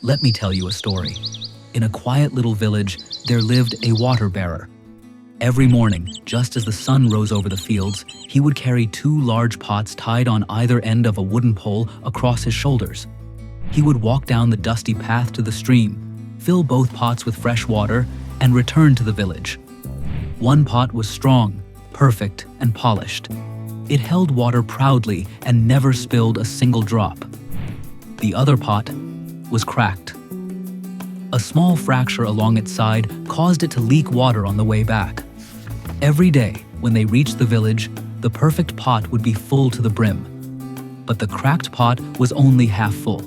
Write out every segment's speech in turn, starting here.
Let me tell you a story. In a quiet little village, there lived a water bearer. Every morning, just as the sun rose over the fields, he would carry 2 large pots tied on either end of a wooden pole across his shoulders. He would walk down the dusty path to the stream, fill both pots with fresh water, and return to the village. One pot was strong, perfect, and polished. It held water proudly and never spilled a single drop. The other pot was cracked. A small fracture along its side caused it to leak water on the way back. Every day, when they reached the village, the perfect pot would be full to the brim. But the cracked pot was only half full.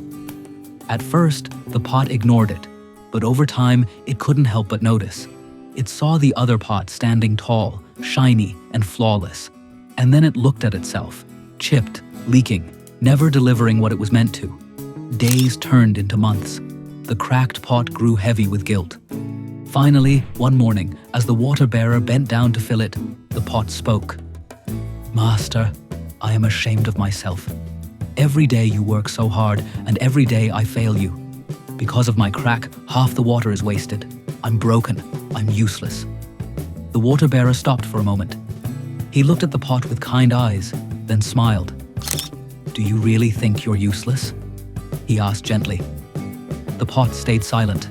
At first, the pot ignored it, but over time, it couldn't help but notice. It saw the other pot standing tall, shiny, and flawless. And then it looked at itself, chipped, leaking, never delivering what it was meant to. Days turned into months. The cracked pot grew heavy with guilt. Finally, one morning, as the water bearer bent down to fill it, the pot spoke. "Master, I am ashamed of myself. Every day you work so hard, and every day I fail you. Because of my crack, half the water is wasted. I'm broken. I'm useless." The water bearer stopped for a moment. He looked at the pot with kind eyes, then smiled. "Do you really think you're useless?" he asked gently. The pot stayed silent.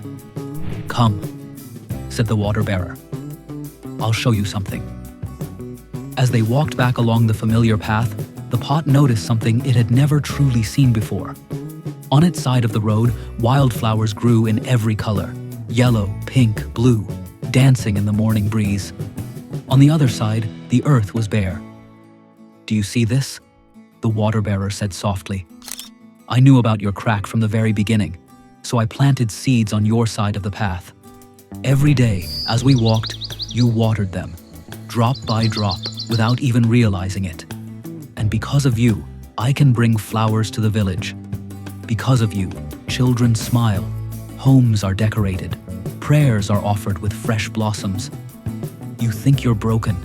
"Come," said the water bearer. "I'll show you something." As they walked back along the familiar path, the pot noticed something it had never truly seen before. On its side of the road, wildflowers grew in every color: yellow, pink, blue, dancing in the morning breeze. On the other side, the earth was bare. "Do you see this?" the water bearer said softly. "I knew about your crack from the very beginning, so I planted seeds on your side of the path. Every day, as we walked, you watered them, drop by drop, without even realizing it. And because of you, I can bring flowers to the village. Because of you, children smile, homes are decorated, prayers are offered with fresh blossoms. You think you're broken,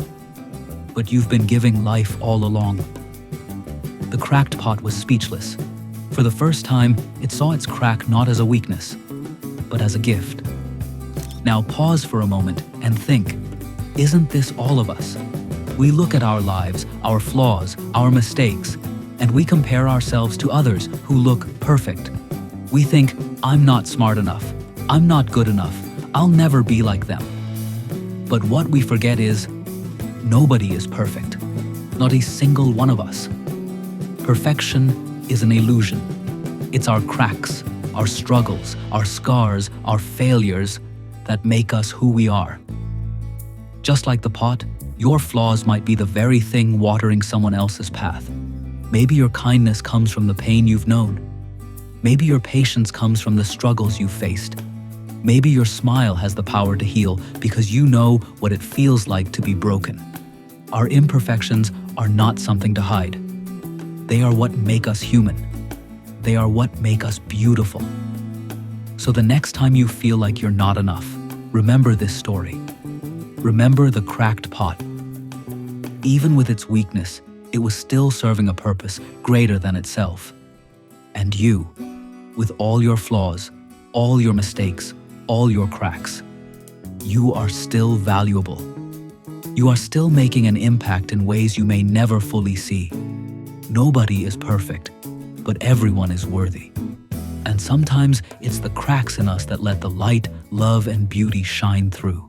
but you've been giving life all along." The cracked pot was speechless. For the first time, it saw its crack not as a weakness, but as a gift. Now pause for a moment and think, isn't this all of us? We look at our lives, our flaws, our mistakes, and we compare ourselves to others who look perfect. We think, I'm not smart enough, I'm not good enough, I'll never be like them. But what we forget is, nobody is perfect, not a single one of us. Perfection is an illusion. It's our cracks, our struggles, our scars, our failures that make us who we are. Just like the pot, your flaws might be the very thing watering someone else's path. Maybe your kindness comes from the pain you've known. Maybe your patience comes from the struggles you've faced. Maybe your smile has the power to heal because you know what it feels like to be broken. Our imperfections are not something to hide. They are what make us human. They are what make us beautiful. So the next time you feel like you're not enough, remember this story. Remember the cracked pot. Even with its weakness, it was still serving a purpose greater than itself. And you, with all your flaws, all your mistakes, all your cracks, you are still valuable. You are still making an impact in ways you may never fully see. Nobody is perfect, but everyone is worthy. And sometimes it's the cracks in us that let the light, love, and beauty shine through.